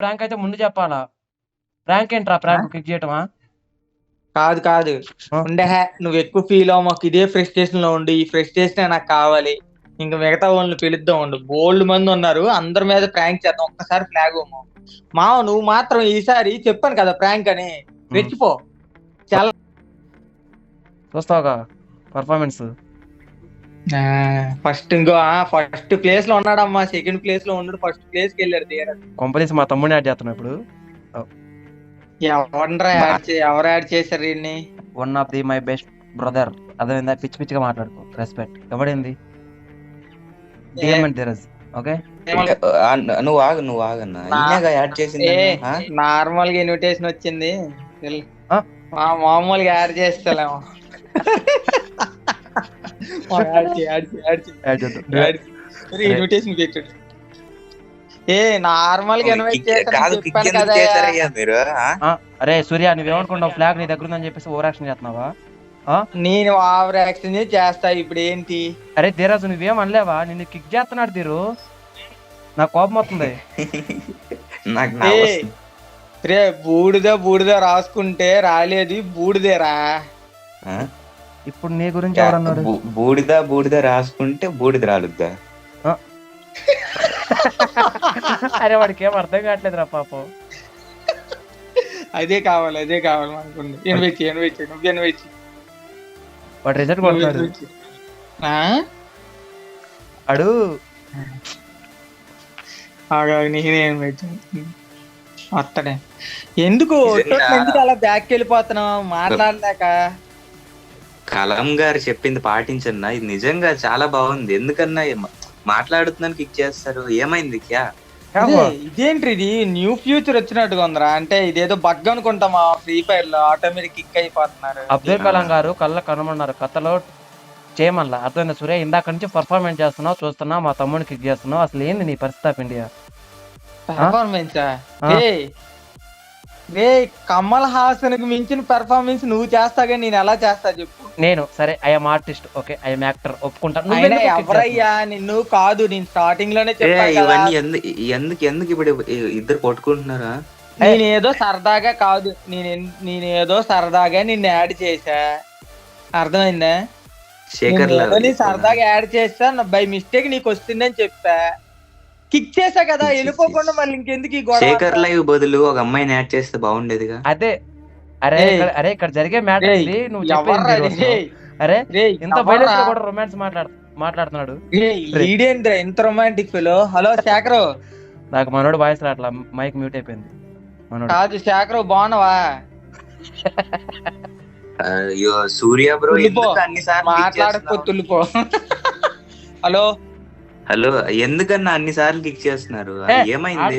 Prank అయితే ముందు చెప్పాలా? ప్రాంక్ ఏంట్రా? ఆ? ప్రాంక్ కిక్ చేయటమా? కాదు కాదు. ఆ, ఉండే నువ్వు ఎక్కువ ఫీల్ అవ్వ, మాకు ఇదే ఫ్రస్ట్రేషన్ లో ఉండు, ఈ ఫ్రస్ట్రేషన్ నాకు కావాలి. ఇంకా మిగతా వాళ్ళని పిలుద్దాం ఉండు, బోల్డ్ మంది ఉన్నారు, అందరి మీద ప్రాంక్ చేద్దాం. ఒక్కసారి ఫ్లాగ్ మావ, నువ్వు మాత్రం ఈసారి చెప్పాను కదా ప్రాంక్ అని, ఉమ్. రెచ్చిపో. చాలా చూస్తావుగా పర్ఫార్మెన్స్. ఫస్ట్ ఇంకో ఫస్ట్ ప్లేస్ లో ఉన్నాడమ్మా, సెకండ్ ప్లేస్ లో ఉన్నాడు, ఫస్ట్ ప్లేస్ కి వెళ్ళాడు ధీరజ్. కొంపదీసి మా తమ్ముడిని యాడ్ చేస్తున్నావు ఇప్పుడు. ఎవరు యాడ్ చేశారు వీడిని? One of the my best brother. అదేందా పిచ్చి పిచ్చిగా మాట్లాడుకో. రెస్పెక్ట్. ఎవడేంది? DM and Dheeraj. ఓకే. నువ్వు ఆగన్నా ఈయనగా యాడ్ చేసింది నార్మల్ గా ఇన్విటేషన్ వచ్చింది, ఆ? మామూలుగా యాడ్ చేస్తలేము. యాడ్ చేద్దాం. ఇన్విటేషన్ పెట్టాడు. నార్మల్ గా ఇన్వైట్ కాదు చెప్పాను కదా. చేశారయ్యా మీరు అరే సూర్య, నువ్వేమనుకున్నావు? ఫ్లాగ్ నీ దగ్గర ఉందని చెప్పేసి ఓవర్ యాక్షన్ చేస్తున్నావా? నేను ఓవర్ యాక్షన్ చేస్తా ఇప్పుడు ఏంటి? అరే ధీరజ్, నువ్వేం అనలేవా? నిన్ను కిక్ చేస్తున్నాడు ధీరు. నాకు కోపం వస్తుంది. నాకు రే బూడిద రాసుకుంటే రాలేదు, బూడిదేరా. ఇప్పుడు నీ గురించి ఎవరన్నాడు? బూడిద రాసుకుంటే బూడిద రాలుద్దా? అరే వాడికి ఏం అర్థం కావట్లేదు రా పాపం. అదే కావాలి అనుకుంది. నువ్వు వాడు రిజల్ట్ కొడుతున్నాడు. అడు వస్తాడే. ఎందుకు అలా బ్యాక్ వెళ్ళిపోతున్నావు మాట్లాడలేక? కలాం గారు చెప్పింది పాటించన్నా, ఇది నిజంగా చాలా బాగుంది. ఎందుకన్నా మాట్లాడుతున్నాను కిక్ చేస్తారు, ఏమైంది? ఇదేంటి ఇది న్యూ ఫ్యూచర్ వచ్చినట్టుగా ఉందిరా. అంటే ఇదేదో బగ్ అనుకుంటామా, ఫ్రీ ఫైర్ లో ఆటోమేటిక్ కిక్ అయిపోతున్నారు. అబ్దుల్ కలాం గారు కళ్ళ కనుమన్నారు, కథలో చేయమల్లా. అర్థమైందా సూర్య? ఇందాక నుంచి పర్ఫార్మెన్స్ చేస్తున్నావు, చూస్తున్నా, మా తమ్ముడిని కిక్ చేస్తున్నావు. అసలు ఏంది నీ పరిస్థితి of India? Performance Kamal Haasan కి మించిన పెర్ఫార్మెన్స్ నువ్వు చేస్తాగా, నేను ఎలా చేస్తా చెప్పు? నేను సరే I'm artist, okay, I'm actor, ఒప్పుకుంటాను. ఎవరయ్యా నిన్ను? కాదు, నేను స్టార్టింగ్ లోనే చెప్పాను. ఇవన్నీ ఎందుకు ఇప్పుడు ఇద్దరు కొట్టుకుంటున్నారా? నేనేదో సరదాగా కాదు, నేనేదో సరదాగా నిన్ను యాడ్ చేసా, అర్థమైందా? శేఖర్ సరదాగా యాడ్ చేసా, బై మిస్టేక్ నీకు వస్తుందని చెప్పా, కిక్ చేసా కదా, వెళ్ళిపోకుండా మళ్ళీ ఇంకెందుకు ఈ గొడవ? శేఖర్ లైవ్ బదులు ఒక అమ్మాయిని యాడ్ చేస్తే బాగుండేదిగా. అదే అరే ఇక్కడ జరిగే మ్యాటర్ ఇది. నువ్వు చెప్పేది అరే ఇంత వైలెన్స్ లో కూడా రొమాన్స్ మాట్లాడుతున్నాడు. ఈడేంద్ర ఇంత రొమాంటిక్ ఫెలో. హలో శేఖర్. నాకు మనోడు వాయిస్ రాట్లా, మైక్ మ్యూట్ అయిపోయింది. మనోడు కాదు. శేఖర్ బాగున్నావా? సూర్య బ్రో మాట్లాడకపో తుల్లిపో. హలో హలో, ఎందుకన్నా అన్ని సార్లు కిక్ చేస్తున్నారు? ఏమైంది?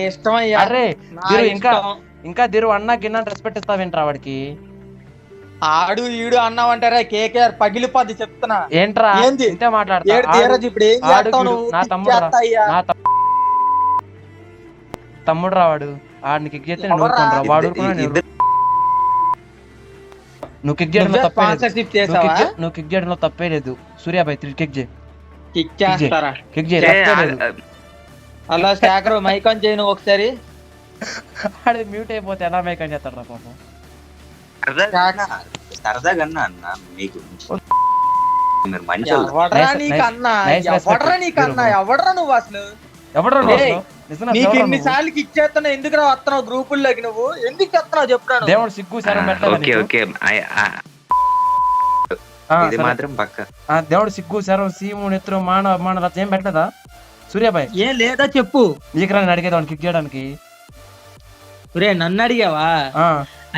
ఇష్టం అయ్యా. అరే ఇంకా దిరు అన్నా గిన్నా రెస్పెక్ట్ ఇస్తావేంట్రా వాడికి? ఆడు ఈడు అన్నావంటారా? కేకేఆర్ పగిలిపోద్ది చెప్తున్నా. ఏంట్రా ఇంతే మాట్లాడతా? నా తమ్ముడు రావాడు, ఆడిని కిక్ చేస్తే వాడు నువ్వు కిక్ చేయడంలో తప్పే లేదు. సూర్యాబాయ్ కిక్ చేయి. హలో శేఖర్, మైక్ ఆన్ చేయను ఒకసారి. అది మ్యూట్ అయిపోతే ఎలా మైక్ ఆన్ చేస్తాడు రా పాపం? సరదాగా అన్నా మీకు నీకు ఎన్నిసార్లు కిక్ చేస్తున్నా, ఎందుకు వస్తున్నావు గ్రూపుల్లోకి? నువ్వు ఎందుకు చెప్తున్నావు చెప్తాను. దేవుడు సిగ్గు సరే ఇది మాత్రం పక్క. దేవుడు సిగ్గు శరం సీము నెత్తురు మాన ఏం పెట్టలేదా సూర్యాబాయ్? ఏం లేదా చెప్పు. నీకు రాని అడిగేది వాడిని కిక్ చేయడానికి. నన్ను అడిగావా?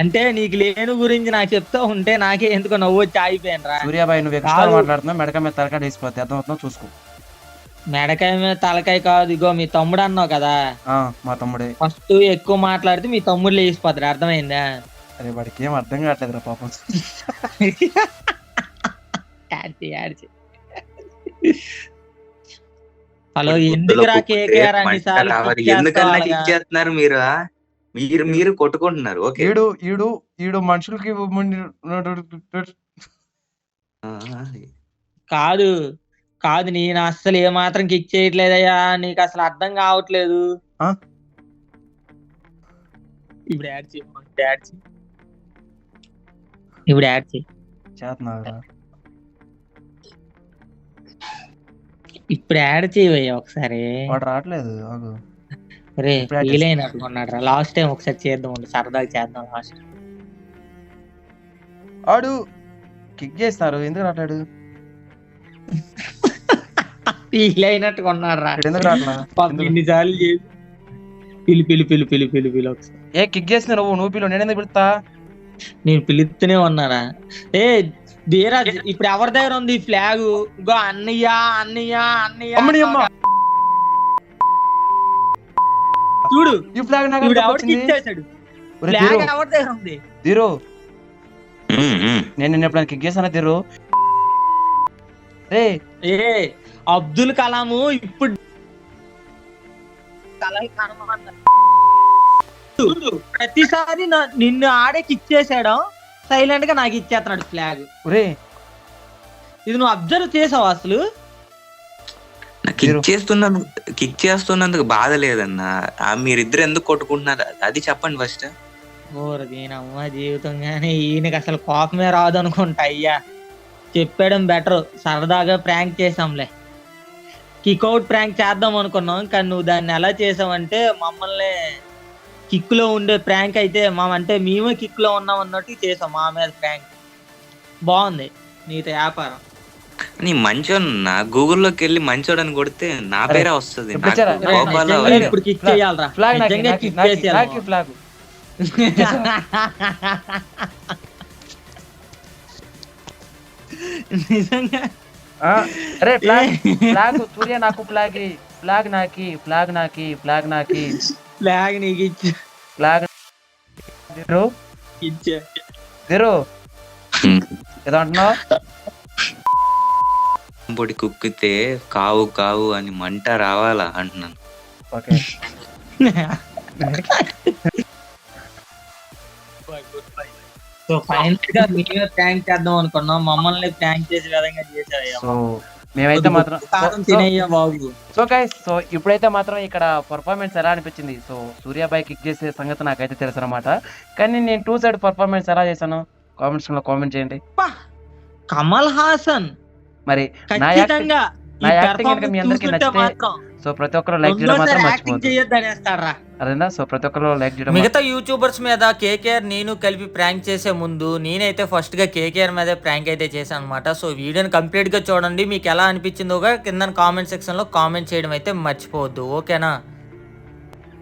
అంటే నీకు లేని గురించి నాకు చెప్తా ఉంటే నాకే ఎందుకో నవ్వు వచ్చి ఆగిపోయాను రా. సూర్యాబాయ్ నువ్వు ఎక్స్ట్రా మాట్లాడుతున్నావు, మెడకాయ మీద తలకాయ వేసిపోద్ది, అర్థమవుతుందో చూసుకో. మెడకాయ మీద తలకాయ కాదు, ఇగో మీ తమ్ముడు అన్నావు కదా, మా తమ్ముడే. ఫస్ట్ ఎక్కువ మాట్లాడితే మీ తమ్ముడు లేచిపోతాడు, అర్థమైందా? అరే వాడికి ఏం అర్థం కావట్లేదు రా పాపం. హలో, ఎందుకురా కేకేఆర్ అన్నిసార్లు ఎందుకన్నా కిక్ చేస్తున్నారు మీరు? మీరు కొట్టుకుంటున్నారు. ఓకే, ఈడు మనుషులకి కాదు కాదు, నేను అస్సలు ఏమాత్రం కిక్ చేయట్లేదయ్యా, నీకు అసలు అర్థం కావట్లేదు. ఇప్పుడు యాడ్ చేయి, యాడ్ చేయి, ఇప్పుడు యాడ్ చేయి, చేస్తున్నారా ఇప్పుడు యాడ్ చేయవయ్యా ఒకసారి. వాడు రావట్లేదు ఆగు. రే ఇప్పుడు యాడ్ ఫీల్ అయినట్టుకున్నాడు రా. లాస్ట్ టైం ఒకసారి చేద్దాం ఉండు, సరదాగా చేద్దాం. లాస్ట్ ఆడు కిక్ చేస్తారు ఎందుకు రావట్లేడు? ఫీల్ అయినట్టుకున్నాడు రా. వీడు ఎందుకు రావట్లా? ఎన్నిసార్లు చేసి పిలు పిలు పిలు పిలు పిలు పిలు ఒకసారి. ఏ కిక్ చేసిన నువ్వు పిలు, నేను ఎందుకు పిలుస్తా? నేను పిలుస్తూనే ఉన్నారా. ఏ ధీరాజ్, ఇప్పుడు ఎవరి దగ్గర ఉంది ఫ్లాగ్? ఇంకో అన్నయ్య అన్నయ్య అన్నయ్య. అమ్మని అమ్మ, చూడు ఈ ఫ్లాగ్ నాకు ఇప్పుడు ఎందుకు ఎవరు వచ్చింది? కిక్ చేశాడు? ఒరే ఫ్లాగ్ ధీరు, ఎవరి దగ్గర ఉంది? ధీరు, నేను నిన్న ఎప్పుడైనా కిక్ చేశానా ధీరు? రే ఏ అబ్దుల్ కలాము ఇప్పుడు చూడు, ప్రతిసారి నిన్ను ఆడే కిక్ చేసాడు, సైలెంట్ గా నాకు ఇచ్చేస్తున్నాడు ఫ్లాగ్. ఒరే ఇది నువ్వు అబ్జర్వ్ చేసావు అసలు? కిక్ చేస్తున్నందుకు బాధ లేదన్నా. మీరిద్దరు ఎందుకు కొట్టుకుంటున్నారు అది చెప్పండి ఫస్ట్. ఓరు దీనమ్మ జీవితం, కానీ ఈయనకి అసలు కోపమే రాదు అనుకుంటా. అయ్యా చెప్పడం బెటర్, సరదాగా ప్రాంక్ చేసాంలే. కిక్అవుట్ ప్రాంక్ చేద్దాం అనుకున్నాం, కానీ నువ్వు దాన్ని ఎలా చేసావంటే మమ్మల్ని కిక్ లో ఉండే ప్రాంక్ అయితే అంటే మేమే కిక్ లో ఉన్నాం అన్నట్టు చేసాం మా మీద ప్రాంక్. బాగుంది నీతో వ్యాపారం. నీ మంచోన్నా గూగుల్లోకి వెళ్ళి మంచోడని కొడితే నా పేరే వస్తుంది. ఇప్పుడు కిక్ చేయాలరా, ఫ్లాగ్ నిజంగా కిక్ చేసేయాలి. ఫ్లాగ్ నిజంగా అరే ఫ్లాగ్ ఫ్లాగ్ సూర్య నాకు ఫ్లాగ్ ఫ్లాగ్ నాకి ఫ్లాగ్ నాకి ఫ్లాగ్ నాకి ఫ్లాగ్ నీకు ఇచ్చా, ఫ్లాగ్ ధీరు ఇచ్చా. ధీరు ఏదో అంటున్నావు? పొడి కుక్కితే కావు కావు అని మంట రావాలా అంటున్నాను. ఓకే సో ఫైనల్ గా మేమే ప్రాంక్ చేద్దాం అనుకున్నాం, మమ్మల్ని ప్రాంక్ చేసే విధంగా చేసావయ్యా. సో మేమైతే మాత్రం తినయ్యా బాబు. సో గైస్, సో ఇప్పుడైతే మాత్రం ఇక్కడ పర్ఫార్మెన్స్ ఎలా అనిపించింది? సో సూర్యాబాయ్ కిక్ చేసే సంగతి నాకైతే తెలుసు అనమాట, కానీ నేను 2 సైడ్ పర్ఫార్మెన్స్ ఎలా చేశాను కామెంట్స్ లో కామెంట్ చేయండి. కమల్ హాసన్ మరి నా యాక్టింగ్ కనుక మీ అందరికి నచ్చితే సో ప్రతి ఒక్కరు లైక్ చేయడం మాత్రం మర్చిపోవద్దు. అదేనా? సో ప్రతి ఒక్కరు లైక్ చేయడం. మిగతా యూట్యూబర్స్ మీద కేకేఆర్ నేను కలిపి ప్రాంక్ చేసే ముందు నేనైతే ఫస్ట్ గా కేకేఆర్ మీద ప్రాంక్ అయితే చేశాను అనమాట. సో వీడియోని కంప్లీట్ గా చూడండి, మీకు ఎలా అనిపించిందో కింద కామెంట్ సెక్షన్ లో కామెంట్ చేయడం అయితే మర్చిపోవద్దు. ఓకేనా?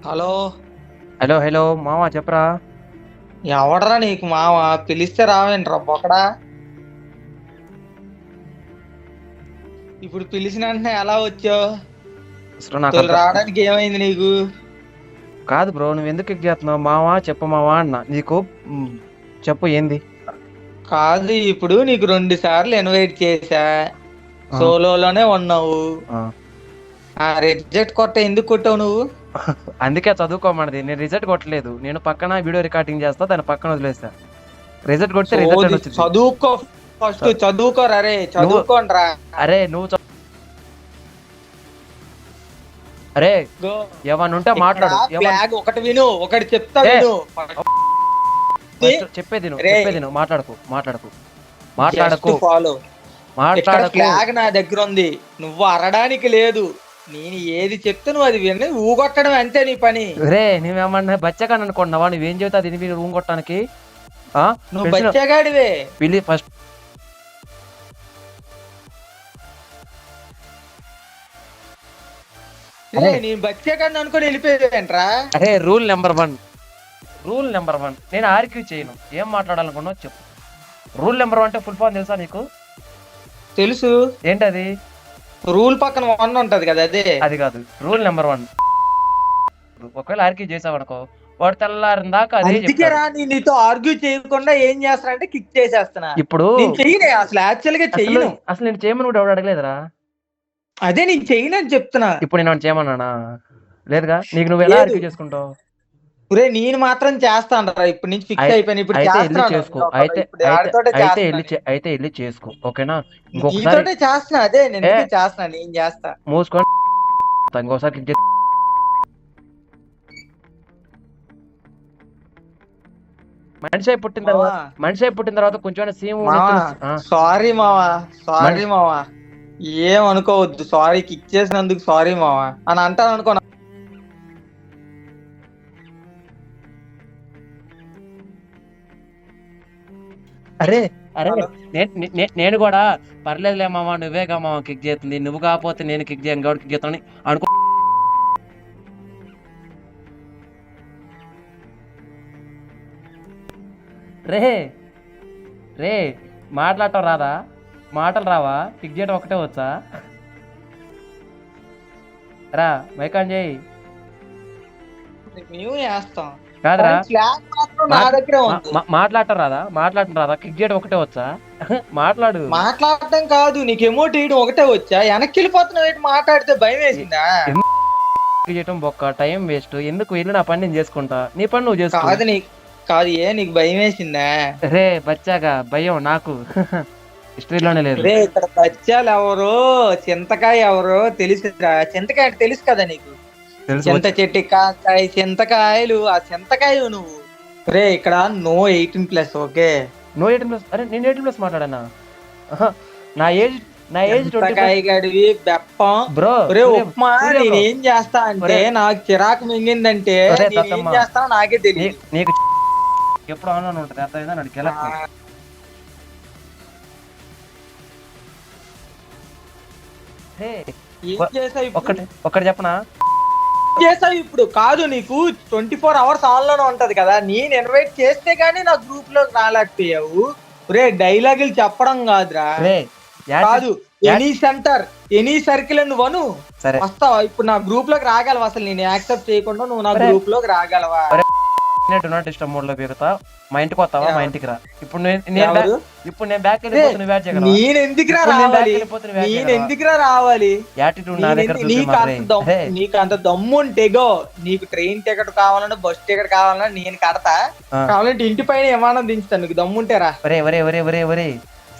హలో హలో హలో మామ చెప్పరా. ఎవడరా నీకు మామ? పిలిస్తే రావేంట్రా బొకడా? ఇప్పుడు పిలిచిన వెంటనే ఎలా వచ్చావు? రావడానికి ఏమైంది నీకు? కాదు బ్రో, నువ్వు ఎందుకు కిక్ చేస్తున్నావు? మావా చెప్పు మావా అన్న, నీకు చెప్పు ఏంది? కాదు, ఇప్పుడు నీకు 2 సార్లు ఇన్వైట్ చేసా, సోలోలోనే ఉన్నావు. రిజెక్ట్ కొట్ట ఎందుకు కొట్టావు నువ్వు? అందుకే చదువుకోమన్నది. నేను రిజల్ట్ కొట్టలేదు, నేను పక్కన వీడియో రికార్డింగ్ చేస్తా, దాన్ని పక్కన వదిలేస్తా. రిజల్ట్ కొడితే రిజల్ట్ వచ్చింది. చదువుకో ఫస్ట్, చదువుకోరా. రే చదువుకోండిరా. అరే నువ్వు అరే ఏమన్నా ఉంటే మాట్లాడు. ఒకటి విను, ఒకటి చెప్తా విను. చెప్పేది నువ్వు మాట్లాడకు. ఫాలో ఫ్లాగ్ నా దగ్గర ఉంది, నువ్వు అరడానికి లేదు. నేను ఏది చెప్తే నువ్వు అది విని ఊగొట్టడం అంతే నీ పని. రే నువ్వేమన్నా బచ్చగాని అనుకుంటున్నావా? నువ్వేం చెబుతా దీని ఊగొట్టడానికి? నువ్వు బచ్చగాడివే. పిల్లి ఫస్ట్ నేను బచ్చగాడిని అనుకుని వెళ్ళిపోయావేంట్రా? అరే రూల్ నెంబర్ 1 నేను ఆర్గ్యూ చేయను. ఏం మాట్లాడాలనుకున్నావు చెప్పు. రూల్ నెంబర్ 1 అంటే ఫుల్ ఫామ్ తెలుసా నీకు? తెలుసు. ఏంటది? రూల్ పక్కన 1 ఉంటది కదా, అదే. అది కాదు, రూల్ నెంబర్ 1. ఒకవేళ ఆర్గ్యూ చేసావు అనుకో, వాడు తెల్లారిన దాకా అదే చెప్తాడు. నీతో ఆర్గ్యూ చేయకుండా ఏం చేస్తానంటే కిక్ చేసేస్తున్నా. ఇప్పుడు చెయ్యనే అసలు, యాక్చువల్ గా చెయ్యను. అసలు నేను చేయమని కూడా ఎవడు అడగలేదురా. అదే నేను చెయ్యనని చెప్తున్నా. ఇప్పుడు నేను చేయమన్నానా? లేదుగా. నీకు నువ్వు ఎలా ఆర్గ్యూ చేసుకుంటావు? నేను మాత్రం చేస్తాను రా, ఇప్పటి నుంచి ఫిక్స్ అయిపోయిన. ఇప్పుడు చేసుకో, అయితే వెళ్ళి చేసుకో. ఓకేనా? ఇంకొకసారి చేస్తున్నా. అదే నేను చేస్తున్నా, నేను చేస్తా. మూసుకొని ఇంకోసారి మనిషి అయి పుట్టిన తర్వాత కొంచెం సీము సారీ మావా, సారీ మావా, ఏం అనుకోవద్దు, సారీ కిక్ చేసినందుకు సారీ మావా అని అంటాను అనుకో. అరే అరే నేను కూడా పర్లేదులే మామ, నువ్వేగా మామ కిక్ చేస్తుంది, నువ్వు కాకపోతే నేను కిక్ చేయను కాబట్టి కిక్ చేస్తాను అనుకో. రే రే మాట్లాడటం రాదా? మాటలు రావా? కిక్ చేయడం ఒకటే వచ్చా? రా మైకాన్ చేయి. మేము చేస్తాం కాదురా, నా దగ్గర మాట్లాడటం రాదా? కిక్ చేయడం ఒకటే వచ్చా? మాట్లాడు. మాట్లాడటం కాదు, నీకు ఎమోట్ వేయడం ఒకటే వచ్చా? వెనక్కి వెళ్ళిపోతున్నావు, మాట్లాడితే భయం వేసిందా? చేయటం బొక్క, టైం వేస్ట్ ఎందుకు? వెళ్ళి నా పని నేను చేసుకుంటా, నీ పని నువ్వు చేసుకో. కాదు నీకు భయం వేసిందా? రే బచ్చాగా భయం నాకు హిస్టరీలోనే లేదు. రే ఇక్కడ బచ్చాలు ఎవరో, చింతకాయ ఎవరో తెలుసురా? చింతకాయ అంటే తెలుసు కదా నీకు? చింత చెట్టు కాయ చింతకాయలు, ఆ చింతకాయ నువ్వు. రే ఇక్కడ నో 18+, ఓకే? నో 18+. అరే నేను 18+ మాట్లాడానా? నా ఏజ్ చింతకాయ గడివి బెప్పం బ్రో. రే ఉప్మా నేనేం చేస్తా అంటే, నాకు చిరాకు మింగిందంటే ఏం చేస్తానో నాకే తెలియదు. నీకు ఎప్పుడు ఆన్లైన్ ఉంటుంది, అర్థమైందా? నాకు ఎలా ఒకటి చెప్పనా? చేసావు ఇప్పుడు కాదు, నీకు 24 hours ఆన్లోనే ఉంటది కదా. నేను ఇన్వైట్ చేస్తే గానీ నా గ్రూప్ లోకి రాలేకపోయావు. రే డైలాగులు చెప్పడం కాదురా, కాదు ఎనీ సెంటర్ ఎనీ సర్కిల్ నువ్వు అను వస్తావా? ఇప్పుడు నా గ్రూప్ లోకి రాగలవా? అసలు నేను యాక్సెప్ట్ చేయకుండా నువ్వు నా గ్రూప్ లోకి రాగలవా? డొనాట్ ఇష్టం మోడ్ లో పెరుగుతా, మా ఇంటికి వస్తావా? మా ఇంటికి రా. ఇప్పుడు నేను బ్యాక్ నేను ఎందుకురా రావాలి? నీకు అంత దమ్ము ఉంటేగో, నీకు ట్రైన్ టికెట్ కావాలన్నా బస్ టికెట్ కావాలన్నా నేను కడతా, కావాలంటే ఇంటి పైన విమానం దించుతాను, నీకు దమ్ముంటేరా. ఒరే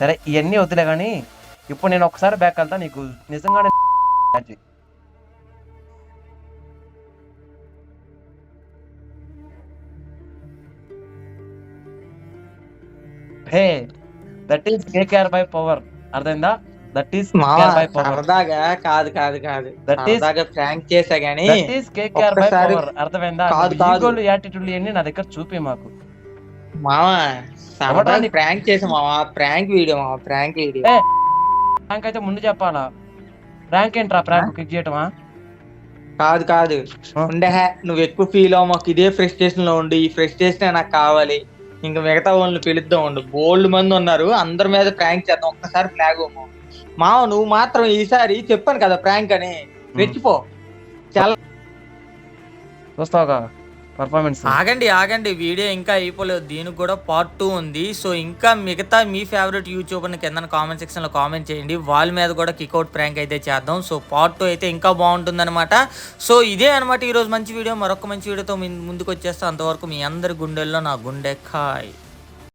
సరే ఇవన్నీ వద్దులే గానీ, ఇప్పుడు నేను ఒకసారి బ్యాక్ వెళ్తా, నీకు నిజంగానే that is KKR by power, అర్థమైందా? దట్ ఈస్ సరదాగా కాదు ప్రాంక్ చేసా గానీ that is KKR by power, అర్థమైందా? ఈగోలు యాటిట్యూడ్లు అన్ని నా దగ్గర చూపి మాకు మావా. సరదాగా ప్రాంక్ చేసా మావా, ప్రాంక్ వీడియో ప్రాంక్ అయితే ముందు చెప్పాలా? ప్రాంక్ ఏంట్రా? ప్రాంక్ కిక్ చేయటమా? కాదు ఉండే, నువ్వు ఎక్కువ ఫీల్ అవ్వ, మాకు ఇదే ఫ్రస్ట్రేషన్ లో ఉండి, ఈ ఫ్రస్ట్రేషన్ నాకు కావాలి, ఇంకా మిగతా వాళ్ళని పిలుద్దాం ఉండు, బోల్డ్ మంది ఉన్నారు, అందరి మీద ప్రాంక్ చేద్దాం, ఒక్కసారి ఫ్లాగ్ మావ. నువ్వు మాత్రం ఈసారి చెప్పాను కదా ప్రాంక్ అని, రెచ్చిపో. చాలా చూస్తావుగా పర్ఫార్మెన్స్. ఆగండి వీడియో ఇంకా అయిపోలేదు, దీనికి కూడా పార్ట్ 2 ఉంది. సో ఇంకా మిగతా మీ ఫేవరెట్ యూట్యూబర్ని కింద కామెంట్ సెక్షన్ లో కామెంట్ చేయండి, వాళ్ళ మీద కూడా కిక్అవుట్ ప్రాంక్ అయితే చేద్దాం. సో పార్ట్ 2 అయితే ఇంకా బాగుంటుంది అనమాట. సో ఇదే అనమాట ఈరోజు మంచి వీడియో. మరొక మంచి వీడియోతో ముందుకు వచ్చేస్తా. అంతవరకు మీ అందరి గుండెల్లో నా గుండె ఖాయ్.